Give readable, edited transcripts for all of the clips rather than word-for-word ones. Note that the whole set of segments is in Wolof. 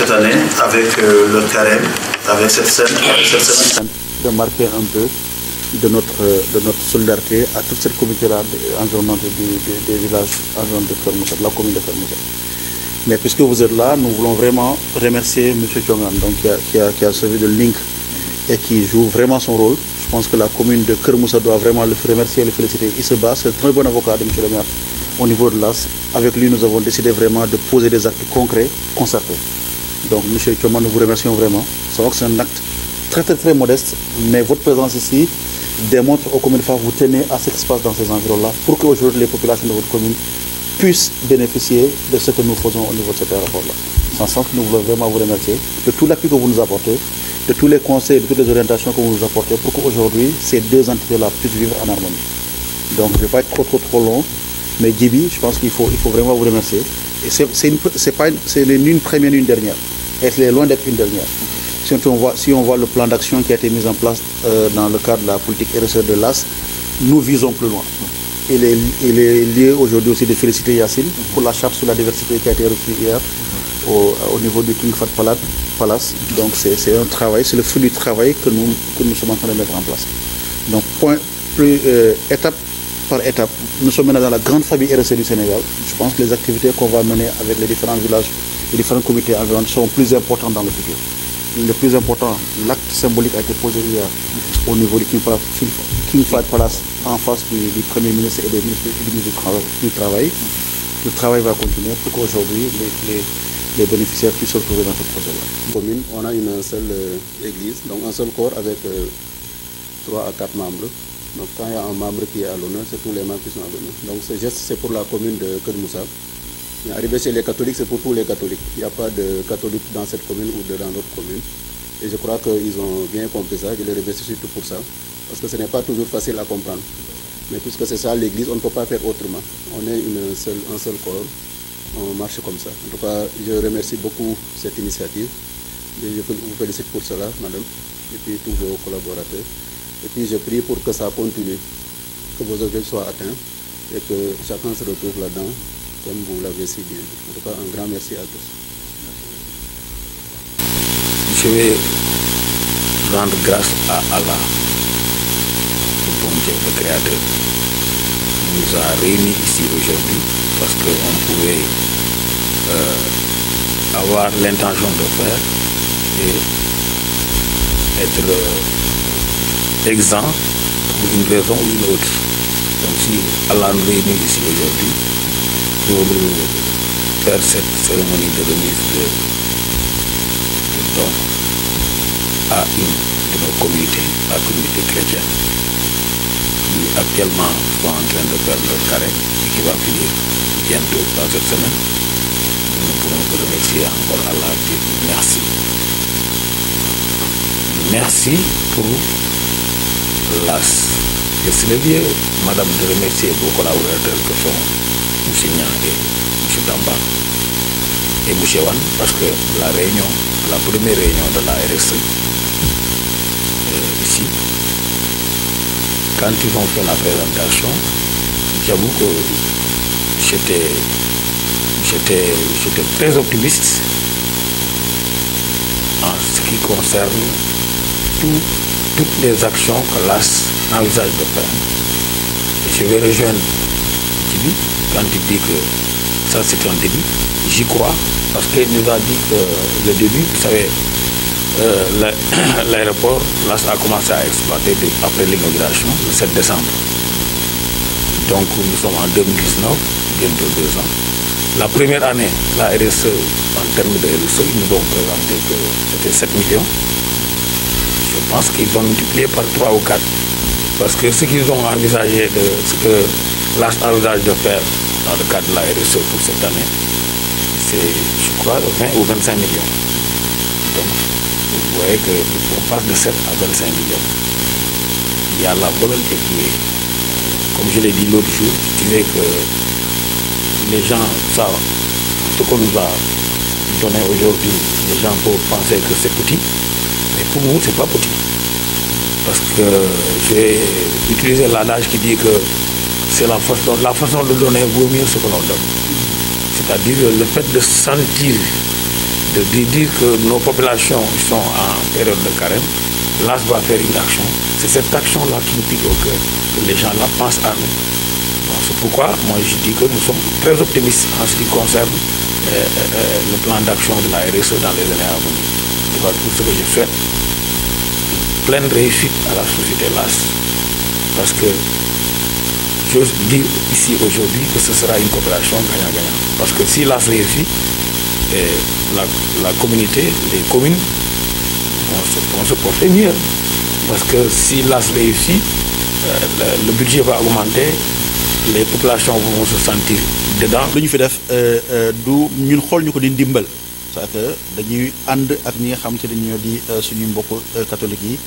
cette année avec le carême, avec cette scène de marquer un peu de notre solidarité à toute cette communauté-là environnante des villages environnants de Kermoussa, de la commune de Kermoussa. Mais puisque vous êtes là, nous voulons vraiment remercier M. Thiongan, donc qui a servi de link et qui joue vraiment son rôle. Je pense que la commune de Kermoussa doit vraiment le remercier et le féliciter. Il se bat, c'est un très bon avocat de M. le maire au niveau de l'AS. Avec lui, nous avons décidé vraiment de poser des actes concrets, concertés. Donc, M. Thiongan, nous vous remercions vraiment. C'est vrai que c'est un acte très modeste, mais votre présence ici démontre au combien de fois vous tenez à ce qui se passe dans ces environs-là pour qu'aujourd'hui les populations de votre commune puissent bénéficier de ce que nous faisons au niveau de cet aéroport-là. Sans sens que nous voulons vraiment vous remercier de tout l'appui que vous nous apportez, de tous les conseils, de toutes les orientations que vous nous apportez pour qu'aujourd'hui ces deux entités-là puissent vivre en harmonie. Donc je ne vais pas être trop long, mais Djibi, je pense qu'il faut vraiment vous remercier. Et c'est ni une première ni une dernière. Et c'est loin d'être une dernière. Si on voit le plan d'action qui a été mis en place dans le cadre de la politique RSE de l'AS, nous visons plus loin. Il est lié aujourd'hui aussi de féliciter Yacine pour la charte sur la diversité qui a été reçue hier au niveau du King Fahd Palace. Donc c'est un travail, c'est le fruit du travail que nous sommes en train de mettre en place. Donc étape par étape, nous sommes maintenant dans la grande famille RSE du Sénégal. Je pense que les activités qu'on va mener avec les différents villages, les différents comités environnants sont plus importantes dans le futur. Le plus important, l'acte symbolique a été posé hier au niveau du King Fahd Palace en face du Premier ministre et du ministre du Travail. Le travail va continuer pour qu'aujourd'hui les bénéficiaires puissent se retrouver dans ce projet-là. Commune, on a une seule église, donc un seul corps avec 3 à 4 membres. Donc quand il y a un membre qui est à l'honneur, c'est tous les membres qui sont à l'honneur. Donc ce geste, c'est pour la commune de Kermoussa. Arrivé chez les catholiques, c'est pour tous les catholiques. Il n'y a pas de catholiques dans cette commune ou dans d'autres communes. Et je crois qu'ils ont bien compris ça. Je les remercie surtout pour ça. Parce que ce n'est pas toujours facile à comprendre. Mais puisque c'est ça l'église, on ne peut pas faire autrement. On est un seul corps. On marche comme ça. En tout cas, je remercie beaucoup cette initiative. Et je vous félicite pour cela, madame. Et puis tous vos collaborateurs. Et puis je prie pour que ça continue. Que vos objectifs soient atteints. Et que chacun se retrouve là-dedans. Comme vous l'avez si bien. En tout cas, un grand merci à tous. Je vais rendre grâce à Allah, le bon Dieu, le Créateur, qui nous a réunis ici aujourd'hui parce qu'on pouvait avoir l'intention de faire et être exempt pour une raison ou une autre. Donc si Allah nous réunit ici aujourd'hui, pour faire cette cérémonie de remise de dons à une de nos communautés, la communauté chrétienne, qui actuellement sont en train de faire leur carême et qui va finir bientôt dans cette semaine. Nous pouvons remercier encore Allah et dire merci. Merci pour l'AS. Et c'est le lieu, madame, de remercier vos collaborateurs que sont M. Niang et M. Tamba et M. Wan, parce que la première réunion de la RSE ici, quand ils ont fait la présentation, j'avoue que j'étais très optimiste en ce qui concerne toutes les actions que l'AS envisage de faire. Et je vais rejoindre Djibi quand il dit que ça c'est un début. J'y crois parce qu'il nous a dit que le début, vous savez, l'aéroport, l'AS a commencé à exploiter après l'inauguration le 7 décembre. Donc nous sommes en 2019, bientôt 2 ans. La première année, la RSE, en termes de RSE, ils nous ont présenté que c'était 7 millions. Je pense qu'ils vont multiplier par 3 ou 4. Parce que ce qu'ils ont envisagé, ce que l'AS envisage de faire dans le cadre de la RSE pour cette année, c'est, je crois, 20 ou 25 millions. Donc, vous voyez qu'on passe de 7 à 25 millions. Il y a la volonté qui est, comme je l'ai dit l'autre jour, je dirais que les gens savent ce qu'on nous a donné aujourd'hui. Les gens peuvent penser que c'est petit, mais pour nous, c'est pas petit. Parce que j'ai utilisé l'adage qui dit que c'est la façon de donner vaut mieux ce que l'on donne. C'est-à-dire le fait de sentir de dire que nos populations sont en période de carême, l'AS va faire une action. C'est cette action-là qui nous pique au cœur, que les gens là pensent à nous. Bon, c'est pourquoi moi je dis que nous sommes très optimistes en ce qui concerne le plan d'action de la RSE dans les années à venir. Voilà tout ce que je souhaite. Pleine réussite à la société LAS. Parce que j'ose dire ici aujourd'hui que ce sera une coopération gagnant-gagnant. Parce que si LAS réussit, la communauté, les communes vont se porter mieux. Parce que si LAS réussit, le budget va augmenter, les populations vont se sentir dedans. lu ñu fi def du ñun xool ñu ko di ndimbal c'est que dañuy ànd ak ñi nga xam te ne ñoo di suñu mbokk catholique yi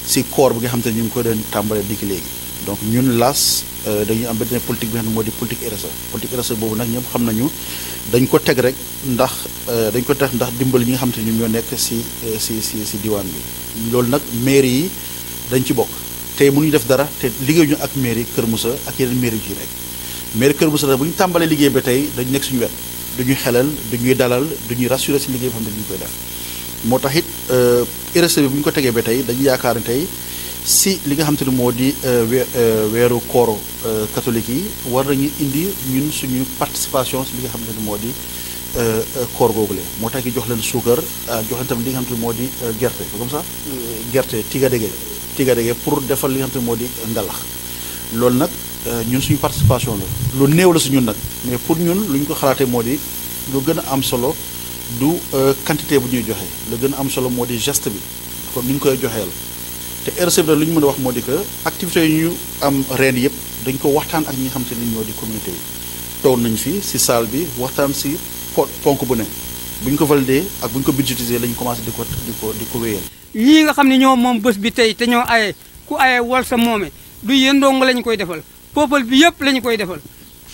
si koor bi nga xam te ne ñu ngi ko doon tàmbalee dikki léegi donc ñun LAS dañuy am benn politique bi nga xam ne moo di politique RSE boobu nag ñëpp xam nañu dañ ko teg rek ndax dimbal ñi nga xam te ne ñoo nekk si diwaan bi loolu nag mairie yi dañ ci bokk tey mënuñu def dara te liggéeyuñu ak mairie Kër Moussa ak yeneen mairie yu ci nekk mairie Kër Moussa bu ñu tàmbalee liggéey ba tey dañu nekk suñu wet duñuy xelal duñuy dalal duñuy rassurer si liggéey bi xam ne ñu koy def moo tax it RSE bi bu ñu ko tegee ba tey dañu yaakaar ne tey si li nga xam te ne moo di weeru kooro catholique yi war nañu indi ñun suñu participation si li nga xam te ne moo di koor googule moo tax ki jox leen suukar jox leen tamit li nga xam te ne moo di gerte comme ça gerte tigadege pour defal li nga xam te ne moo di ngalax loolu nag ñun suñu participation la lu néew la si ñun nag mais pour ñun lu ñu ko xalaatee moo di lu gën a am solo du quantité bu ñuy joxe lu gën a am solo moo di geste bi kon ni ñu koy joxeel te RSE bi lu ñu mën a wax moo di que activités yi ñu am ren yëpp dañ ko waxtaan ak ñi nga xam te ni ñoo di communauté yi toog nañ fi si salle bi waxtaan si ponk bu ne bu ñu ko validé ak bu ñu ko budgétisé la ñu commencé di ko wéyal. ñii nga xam ne ñoo moom bés bi tey te ñoo aye ku aye wal sa moome du yéen dong lañu koy defal peuple bi yëpp lañu koy defal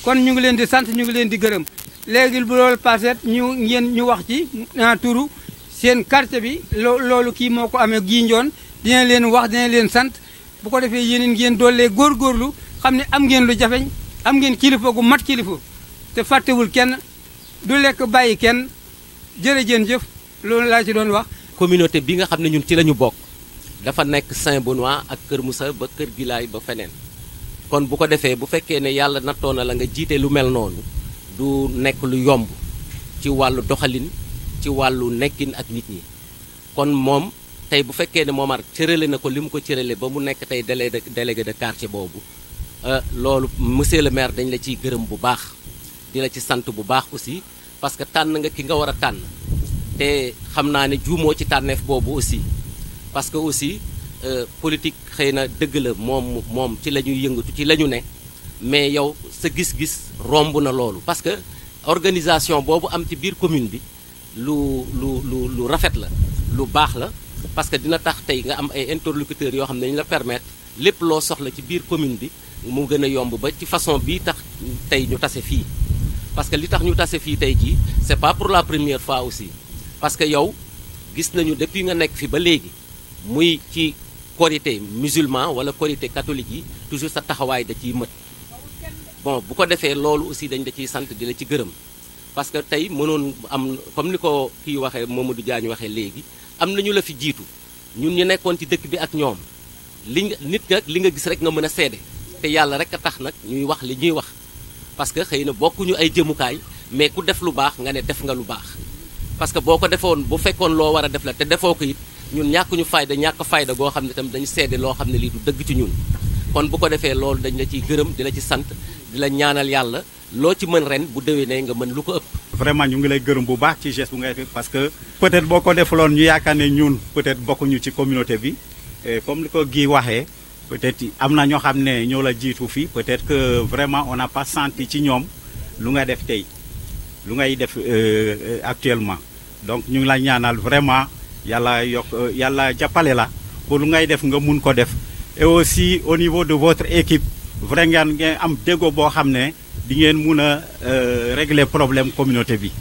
kon ñu ngi leen di sant ñu ngi leen di gërëm léegi bu loolu passé ñu wax ci turu seen quartier bi loolu kii moo ko amee gii njoon dina leen wax dina leen sant bu ko defee yéen ngeen doolee góorgóorlu xam ne am ngeen lu jafeñ am ngeen kilifa gu mat kilifa te fàttewul kenn du lekk bàyyi kenn jërëjëf loolu laa ci doon wax. communauté bi nga xam ne ñun ci la ñu bokk dafa nekk Saint-Benoît ak Kër Moussa ba Kër Gilaay ba feneen kon bu ko defee bu fekkee ne yàlla nattoo na la nga jiite lu mel noonu du nekk lu yomb ci wàllu doxalin ci wàllu nekkin ak nit ñi kon moom tey bu fekkee ne Momar cërale na ko li mu ko cërale ba mu nekk tey délégué de quartier boobu loolu monsieur le maire dañ la ciy gërëm bu baax di la ci sant bu baax aussi parce que tànn nga ki nga war a tànn te xam naa ne juumoo ci tànneef boobu aussi parce que aussi politique xëy na dëgg la moom ci la ñuy yëngatu ci la ñu ne mais yow sa gis-gis romb na loolu parce que organisation boobu am ci biir commune bi lu rafet la lu baax la parce que dina tax tey nga am ay interlocuteurs yoo xam ne dañu la permettre lépp loo soxla ci biir commune bi mu gën a yomb ba ci façon bii tax tey ñu tase fii parce que li tax ñu tase fii tey jii c'est pas pour la première fois aussi parce que yow gis nañu depuis nga nekk fi ba léegi muy ci korité musulman wala korité catholique yi toujours sa taxawaay da ciy mët bon bu ko defee loolu aussi dañ da ciy sant di la ci gërëm parce que tey mënoon am comme ni ko kii waxee Mamadou Diagne waxee léegi am nañu la fi jiitu ñun ñu nekkoon ci dëkk bi ak ñoom nit nga li nga gis rek nga mën a seede te yàlla rek a tax nag ñuy wax li ñuy wax parce que xëy na bokkuñu ay jëmukaay mais ku def lu baax nga ne def nga lu baax parce que boo ko defoon bu fekkoon loo war a def la te defoo ko it ñun ñàkk fayda goo xam ne tam dañu seede loo xam ne lii du dëgg ci ñun kon bu ko defee loolu dañ la ciy gërëm di la ci sant di la ñaanal yàlla loo ci mën ren bu déwénee nga mën lu ko ëpp. vraiment ñu ngi lay gërëm bu baax ci geste bu ngay def parce que peut-être boo ko defaloon ñu yaakaar ne ñun peut-être bokkuñu ci communauté bi comme li ko gi waxee peut-être am na ñoo xam ne ñoo la jiitu fii peut-être que vraiment on n'a pas senti ci ñoom lu nga def tey lu ngay def actuellement donc ñu ngi la ñaanal vraiment yàlla jàppale la pour lu ngay def nga mun ko def et aussi au niveau de votre équipe vraiment ngeen am déggoo boo xam ne di ngeen mun a régler problème communauté bi.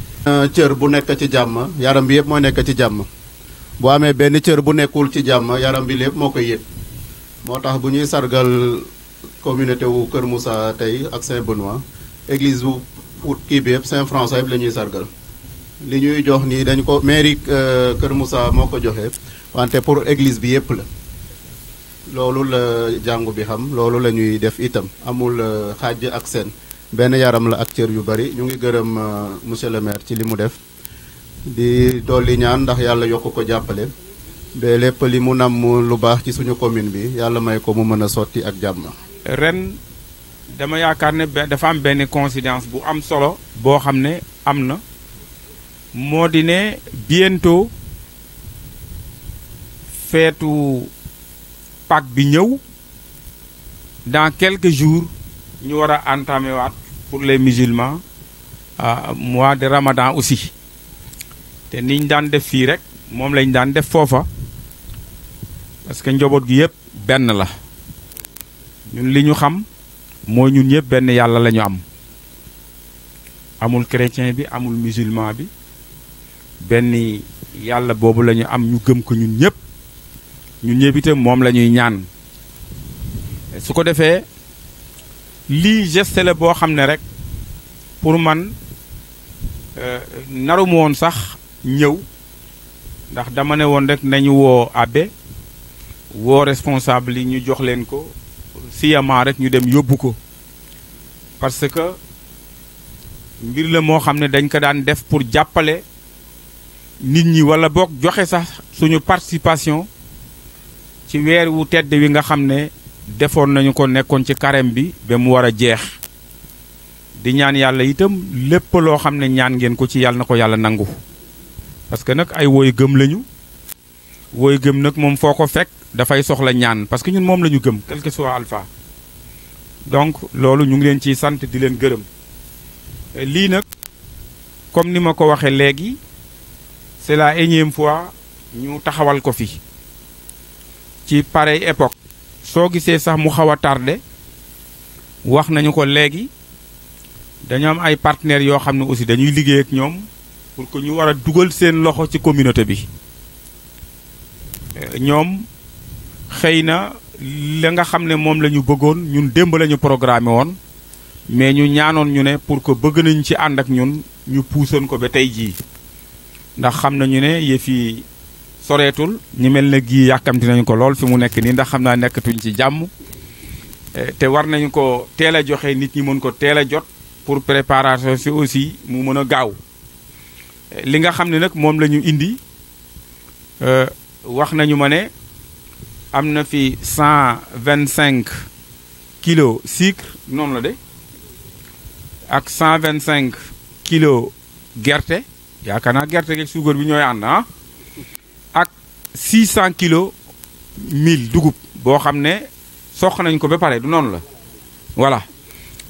cër bu nekk ci jàmm yaram bi yëpp moo nekk ci jàmm boo amee benn cër bu nekkul ci jàmm yaram bi lépp moo koy yëg moo tax bu ñuy sargal communauté wu Kër Moussa tey ak Saint-Benoît église bu kii bi yëpp Saint-François yëpp la ñuy sargal li ñuy jox nii dañ ko mairie Kër Moussa moo ko joxe wante pour église bi yépp la loolu la jàngu bi xam loolu la ñuy def itam amul xaaj ak seen benn yaram la ak cër yu bari ñu ngi gërëm monsieur le maire ci li mu def di dolli ñaan ndax yàlla yokk ko jàppale ba lépp li mu nam lu baax ci suñu commune bi yàlla may ko mu mën a sotti ak jàmm. ren dama yaakaar ne dafa am benn coïncidence bu am solo boo xam ne am na moo di ne bientôt feetu Pâques bi ñëw dans quelques jours ñu war a entamer waat pour les musulmans mois de Ramadan aussi te niñ daan def fii rek moom lañ daan def foofa parce que njaboot gi yëpp benn la ñun li ñu xam mooy ñun ñëpp benn yàlla la ñu am amul chrétien bi amul musulman bi benn yàlla boobu la ñu am ñu gëm ko ñun ñëpp itam moom la ñuy ñaan su ko defee lii geste la boo xam ne rek pour man naru ma woon sax ñëw ndax dama ne woon rek nañu woo abbé woo responsable yi ñu jox leen ko siyama rek ñu dem yóbbu ko parce que mbir la moo xam ne dañ ko daan def pour jàppale nit ñi wala boog joxe sax suñu participation ci weer wu tedd wi nga xam ne defoon nañu ko nekkoon ci carême bi ba mu war a jeex di ñaan yàlla itam lépp loo xam ne ñaan ngeen ko ci yàlla na ko yàlla nangu parce que nag ay woy gëm lañu woy gëm nag moom foo ko fekk dafay soxla ñaan parce que ñun moom la ñu gëm quel que soit alpha donc loolu ñu ngi leen ciy sant di leen gërëm lii nag comme ni ma ko waxee léegi c'est la énième fois ñu taxawal ko fi ci pareille époque soo gisee sax mu xaw a tardé wax nañu ko léegi dañu am ay partenaires yoo xam ne aussi dañuy liggéey ak ñoom pour que ñu war a dugal seen loxo ci communauté bi ñoom xëy na la nga xam ne moom la ñu bëggoon ñun démb la ñu programmé woon mais ñu ñaanoon ñu ne pour que bëgg nañu ci ànd ak ñun ñu puusoon ko ba tey jii ndax xam nañu ne yëf yi soreetul ñi mel na gii yàkkamti nañu ko lool fi mu nekk nii ndax xam naa nekkatuñ ci jàmm te war nañu ko teel a joxe nit ñi mën ko teel a jot pour préparation si aussi mu mën a gaaw li nga xam ne nag moom la ñu indi wax nañu ma ne am na fi 125 kilos sucre noonu la de ak 125 kilos gerte yaakaar naa gerte gi suukar bi ñooy ànd ak 600 kilos mil dugub boo xam ne sox nañ ko ba pare du noonu la voilà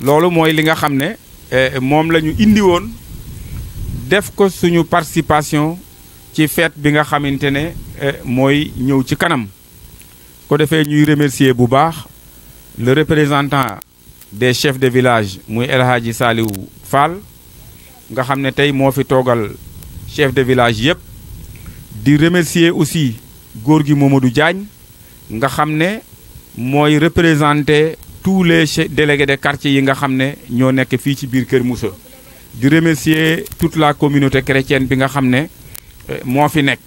loolu mooy li nga xam ne moom la ñu indi woon def ko suñu participation ci fête bi nga xamante ne mooy ñëw ci kanam ko defee ñuy remercier bu baax le représentant des chefs de village muy El Hadji Saliou Fall nga xam ne tey moo fi toogal chef de village yëpp di remercier aussi góor gi Mamadou Diagne nga xam ne mooy représenter tous les délégués de quartier yi nga xam ne ñoo nekk fii ci biir Kër Moussa di remercier toute la communauté chrétienne bi nga xam ne moo fi nekk